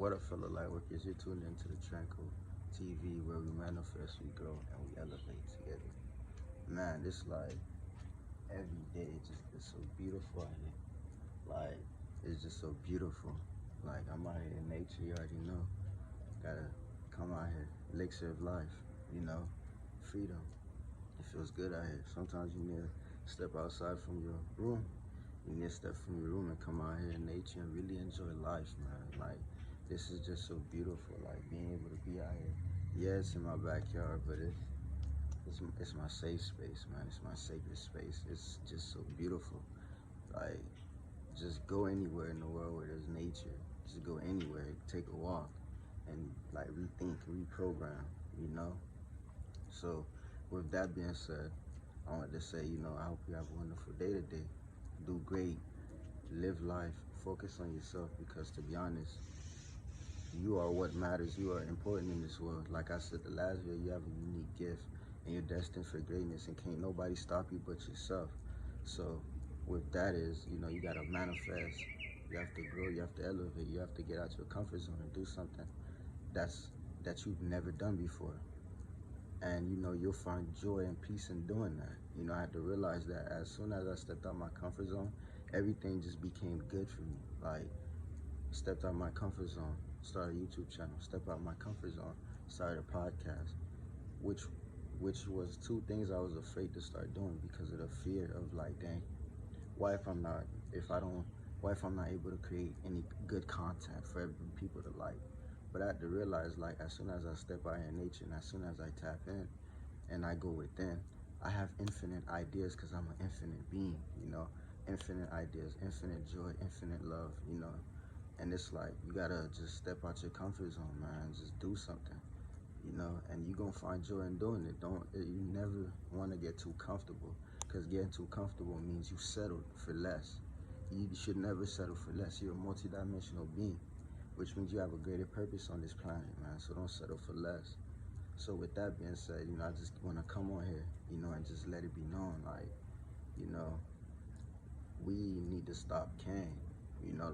What up, fellow lightworkers? You're tuned into the Tranquil TV, where we manifest, we grow, and we elevate together. Man, this like every day it's so beautiful out here. Like it's just so beautiful. Like I'm out here in nature, you already know. Gotta come out here, elixir of life, you know, freedom. It feels good out here. Sometimes you need to step outside from your room. You need to step from your room and come out here in nature and really enjoy life, man. Like, this is just so beautiful. Like, being able to be out here. Yeah, it's in my backyard, but it's my safe space, man. It's my sacred space. It's just so beautiful. Like, just go anywhere in the world where there's nature. Just go anywhere, take a walk, and like rethink, reprogram, you know? So, with that being said, I wanted to say, I hope you have a wonderful day today. Do great, live life, focus on yourself, because to be honest, you are what matters. You are important in this world. Like I said the last video, you have a unique gift and you're destined for greatness, and can't nobody stop you but yourself. So with that is, you gotta manifest, you have to grow, you have to elevate, you have to get out your comfort zone and do something that you've never done before. And you'll find joy and peace in doing that. I had to realize that as soon as I stepped out my comfort zone, everything just became good for me. Like, stepped out my comfort zone, started a YouTube channel, stepped out my comfort zone, started a podcast, which was two things I was afraid to start doing because of the fear of, like, dang, what if I'm not able to create any good content for people to like? But I had to realize, like, as soon as I step out in nature and as soon as I tap in and I go within, I have infinite ideas because I'm an infinite being, infinite ideas, infinite joy, infinite love, and it's like, you gotta just step out your comfort zone, man, just do something, and you're gonna find joy in doing it. You never want to get too comfortable, because getting too comfortable means you settled for less. You should never settle for less. You're a multidimensional being, which means you have a greater purpose on this planet, man. So don't settle for less. So with that being said, I just want to come on here, and just let it be known, like, we need to stop caring.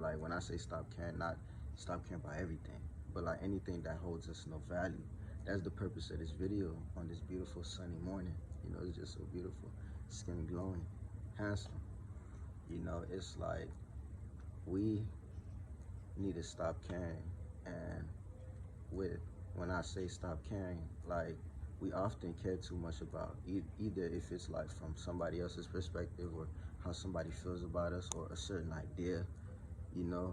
Like, when I say stop caring, not stop caring about everything, but like anything that holds us no value. That's the purpose of this video on this beautiful sunny morning. It's just so beautiful, skin glowing, handsome. It's like, we need to stop caring. And when I say stop caring, like, we often care too much about either if it's like from somebody else's perspective, or how somebody feels about us, or a certain idea,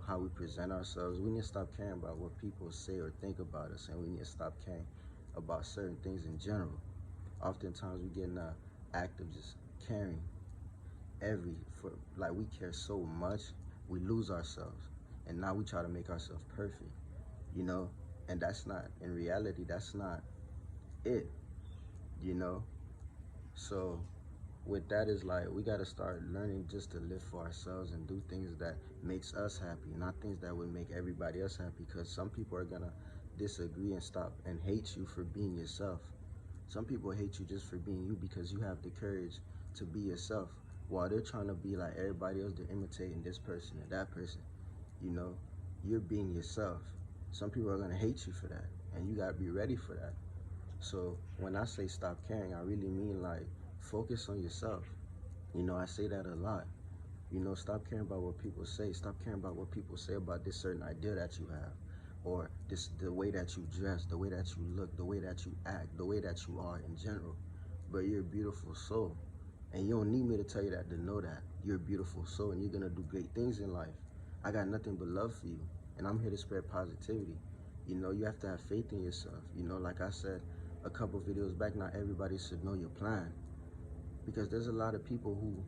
how we present ourselves. We need to stop caring about what people say or think about us, and we need to stop caring about certain things in general. Oftentimes we get in the act of just caring like, we care so much, we lose ourselves, and now we try to make ourselves perfect, and that's not, in reality, that's not it, so with that is like, we got to start learning just to live for ourselves and do things that makes us happy, not things that would make everybody else happy, because some people are gonna disagree and stop and hate you for being yourself. Some people hate you just for being you, because you have the courage to be yourself, while they're trying to be like everybody else. They're imitating this person or that person. You're being yourself. Some people are gonna hate you for that, and you gotta be ready for that. So when I say stop caring, I really mean, like, focus on yourself. I say that a lot. Stop caring about what people say. Stop caring about what people say about this certain idea that you have, or the way that you dress, the way that you look, the way that you act, the way that you are in general. But you're a beautiful soul, and you don't need me to tell you that to know that. You're a beautiful soul, and you're gonna do great things in life. I got nothing but love for you, and I'm here to spread positivity. You have to have faith in yourself. Like I said a couple videos back, not everybody should know your plan, because there's a lot of people who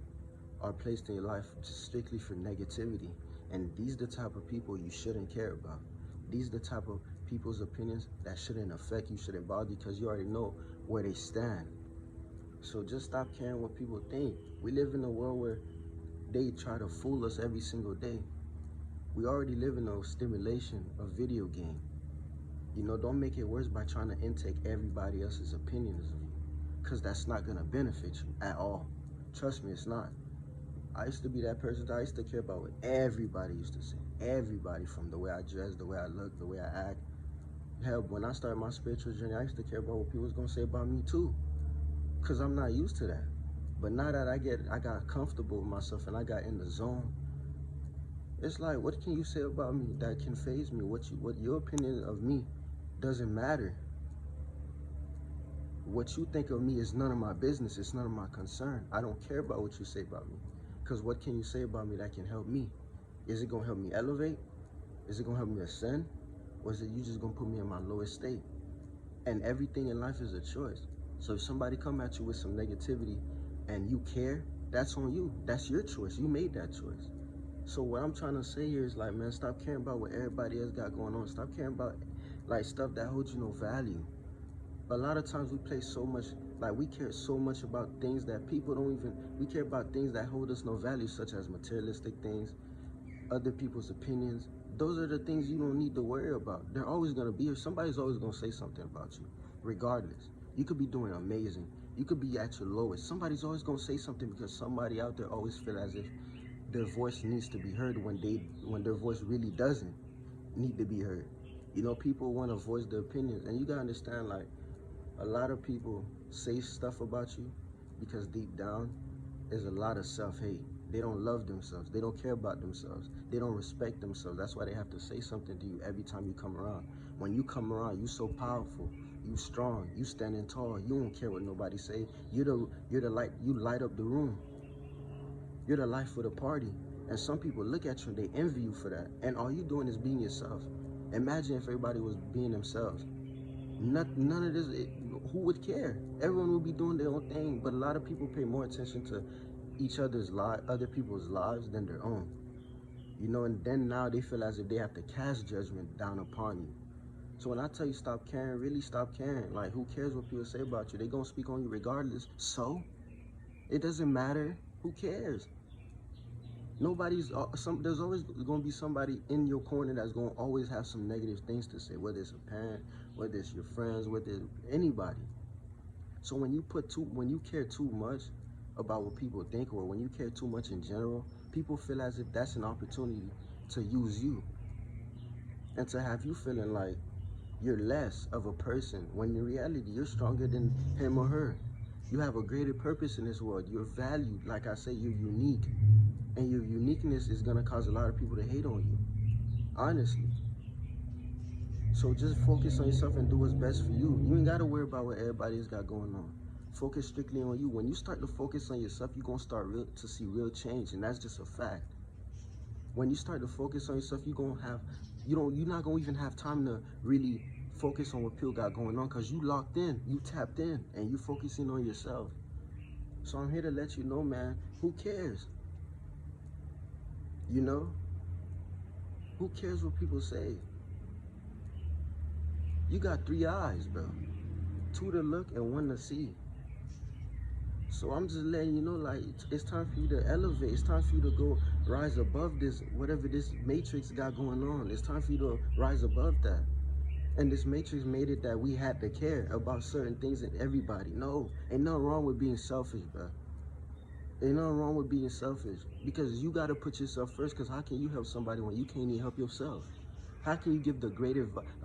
are placed in your life just strictly for negativity, and these are the type of people you shouldn't care about. These are the type of people's opinions that shouldn't affect you, shouldn't bother you, because you already know where they stand. So just stop caring what people think. We live in a world where they try to fool us every single day. We already live in a stimulation, a video game. Don't make it worse by trying to intake everybody else's opinions of you, because that's not gonna benefit you at all. Trust me, it's not. I used to be that person. I used to care about what everybody used to say. Everybody, from the way I dress, the way I look, the way I act. Hell, when I started my spiritual journey, I used to care about what people was gonna say about me too, cause I'm not used to that. But now that I got comfortable with myself and I got in the zone, it's like, what can you say about me that can faze me? What your opinion of me doesn't matter. What you think of me is none of my business. It's none of my concern. I don't care about what you say about me, because what can you say about me that can help me? Is it gonna help me elevate? Is it gonna help me ascend? Or is it you just gonna put me in my lowest state? And everything in life is a choice. So if somebody come at you with some negativity and you care, that's on you. That's your choice. You made that choice. So what I'm trying to say here is like, man, stop caring about what everybody else got going on. Stop caring about like stuff that holds you no value. A lot of times we place so much, like we care so much about things that people don't even, we care about things that hold us no value, such as materialistic things, other people's opinions. Those are the things you don't need to worry about. They're always gonna be here. Somebody's always gonna say something about you, regardless. You could be doing amazing. You could be at your lowest. Somebody's always gonna say something, because somebody out there always feel as if their voice needs to be heard when their voice really doesn't need to be heard. You know, people want to voice their opinions, and you gotta understand, like, a lot of people say stuff about you because deep down there's a lot of self-hate. They don't love themselves. They don't care about themselves. They don't respect themselves. That's why they have to say something to you every time you come around. When you come around, you so powerful. You strong. You standing tall. You don't care what nobody say. You're the light. You light up the room. You're the life of the party. And some people look at you and they envy you for that. And all you doing is being yourself. Imagine if everybody was being themselves. None of this, who would care? Everyone would be doing their own thing, but a lot of people pay more attention to other people's lives than their own. You know, and then now they feel as if they have to cast judgment down upon you. So when I tell you stop caring, really stop caring. Like, who cares what people say about you? They're gonna speak on you regardless. So it doesn't matter. Who cares? There's always going to be somebody in your corner that's going to always have some negative things to say, whether it's a parent, whether it's your friends, whether it's anybody. So when you care too much about what people think, or when you care too much in general, people feel as if that's an opportunity to use you and to have you feeling like you're less of a person, when in reality you're stronger than him or her. You have a greater purpose in this world. You're valued. Like I say, you're unique. And your uniqueness is gonna cause a lot of people to hate on you, honestly. So just focus on yourself and do what's best for you. You ain't gotta worry about what everybody's got going on. Focus strictly on you. When you start to focus on yourself, you're gonna start to see real change, and that's just a fact. When you start to focus on yourself, you're not gonna even have time to really focus on what people got going on, because you locked in, you tapped in, and you focusing on yourself. So I'm here to let you know, man, who cares? You know? Who cares what people say? You got 3 eyes, bro. 2 to look and 1 to see. So I'm just letting you know, like, it's time for you to elevate. It's time for you to go rise above this, whatever this matrix got going on. It's time for you to rise above that. And this matrix made it that we had to care about certain things and everybody. No, ain't nothing wrong with being selfish, bro. Ain't nothing wrong with being selfish, because you got to put yourself first, because how can you help somebody when you can't even help yourself? How can you give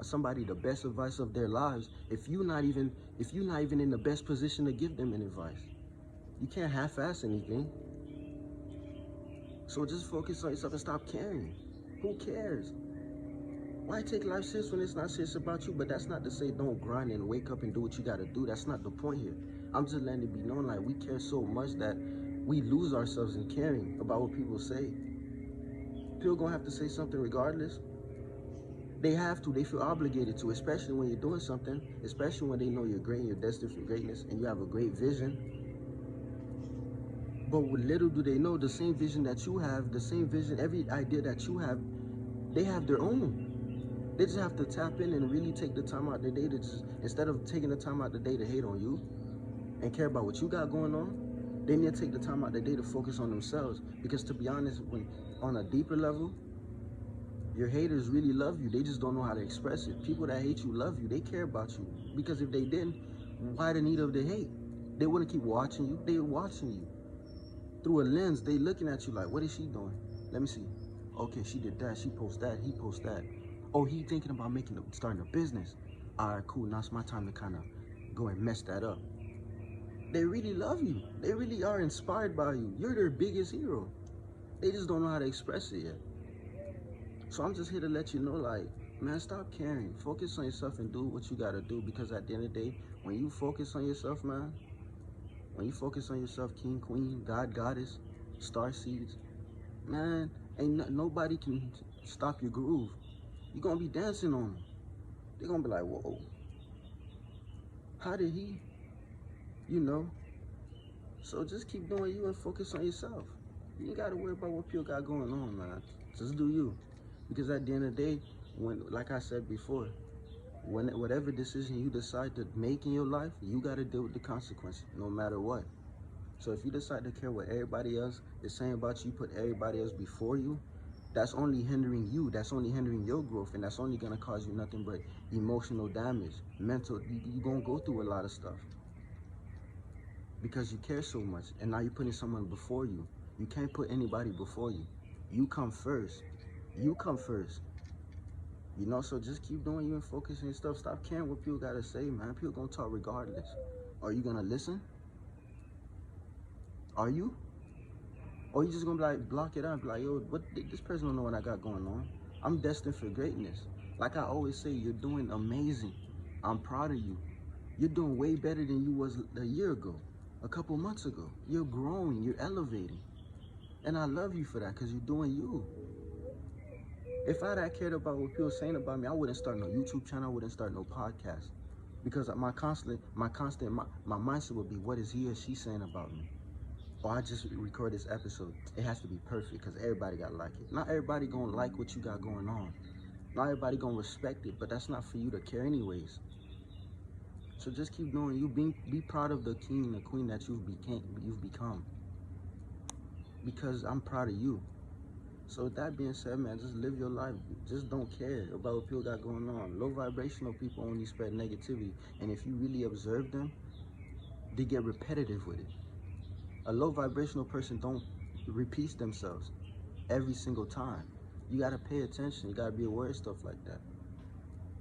somebody the best advice of their lives if you're not even in the best position to give them an advice? You can't half-ass anything. So just focus on yourself and stop caring. Who cares? Why take life serious when it's not serious about you? But that's not to say don't grind and wake up and do what you got to do. That's not the point here. I'm just letting it be known, like, we care so much that we lose ourselves in caring about what people say. People gonna have to say something regardless. They have to. They feel obligated to, especially when you're doing something, especially when they know you're great and you're destined for greatness and you have a great vision. But little do they know, the same vision that you have, the same vision, every idea that you have, they have their own. They just have to tap in and really take the time out the day to just, instead of taking the time out the day to hate on you and care about what you got going on, they need to take the time out the day to focus on themselves. Because to be honest, when on a deeper level, your haters really love you. They just don't know how to express it. People that hate you love you. They care about you. Because if they didn't, why the need of the hate? They wouldn't keep watching you. They're watching you. Through a lens, they looking at you like, what is she doing? Let me see. Okay, she did that. She posts that. He posts that. Oh, he thinking about starting a business. All right, cool. Now it's my time to kind of go and mess that up. They really love you. They really are inspired by you. You're their biggest hero. They just don't know how to express it yet. So I'm just here to let you know, like, man, stop caring. Focus on yourself and do what you gotta do, because at the end of the day, when you focus on yourself, man, when you focus on yourself, king, queen, god, goddess, star seeds, man, nobody can stop your groove. You're gonna be dancing on them. They're gonna be like, whoa, how did he, you know? So just keep doing you and focus on yourself. You ain't gotta worry about what people got going on, man. Just do you. Because at the end of the day, when, like I said before, whatever decision you decide to make in your life, you gotta deal with the consequences, no matter what. So if you decide to care what everybody else is saying about you, put everybody else before you, that's only hindering you. That's only hindering your growth, and that's only gonna cause you nothing but emotional damage, mental. You're gonna go through a lot of stuff because you care so much, and now you're putting someone before you. You can't put anybody before you. You come first. You come first. You know, so just keep doing you and focus on your stuff. Stop caring what people gotta say, man. People gonna talk regardless. Are you gonna listen? Are you? Or you just gonna be like, block it out, be like, yo, what, this person don't know what I got going on. I'm destined for greatness. Like I always say, you're doing amazing. I'm proud of you. You're doing way better than you was a year ago, a couple months ago. You're growing, you're elevating. And I love you for that, because you're doing you. If I had cared about what people saying about me, I wouldn't start no YouTube channel, I wouldn't start no podcast. Because my mindset would be, what is he or she saying about me? Or I just record this episode. It has to be perfect, because everybody gotta like it. Not everybody gonna like what you got going on. Not everybody gonna respect it, but that's not for you to care anyways. So just keep doing you. Be proud of the king and the queen that you've become. Because I'm proud of you. So with that being said, man, just live your life. Just don't care about what people got going on. Low vibrational people only spread negativity. And if you really observe them, they get repetitive with it. A low vibrational person don't repeat themselves every single time. You gotta pay attention. You gotta be aware of stuff like that.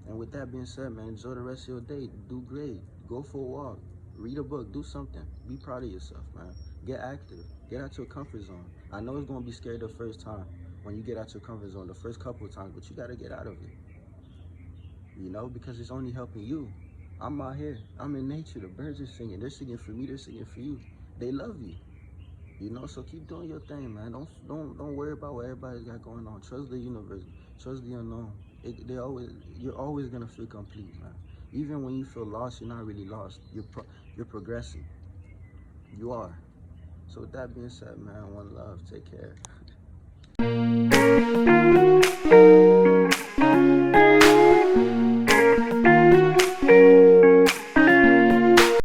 And with that being said, man, enjoy the rest of your day. Do great. Go for a walk. Read a book. Do something. Be proud of yourself, man. Get active. Get out your comfort zone. I know it's gonna be scary the first time when you get out your comfort zone, the first couple of times, but you gotta get out of it. You know, because it's only helping you. I'm out here. I'm in nature. The birds are singing. They're singing for me. They're singing for you. They love you. You know, so keep doing your thing, man. Don't worry about what everybody's got going on. Trust the universe. Trust the unknown. You're always gonna feel complete, man. Even when you feel lost, you're not really lost. You're progressing. You are. So with that being said, man, one love. Take care.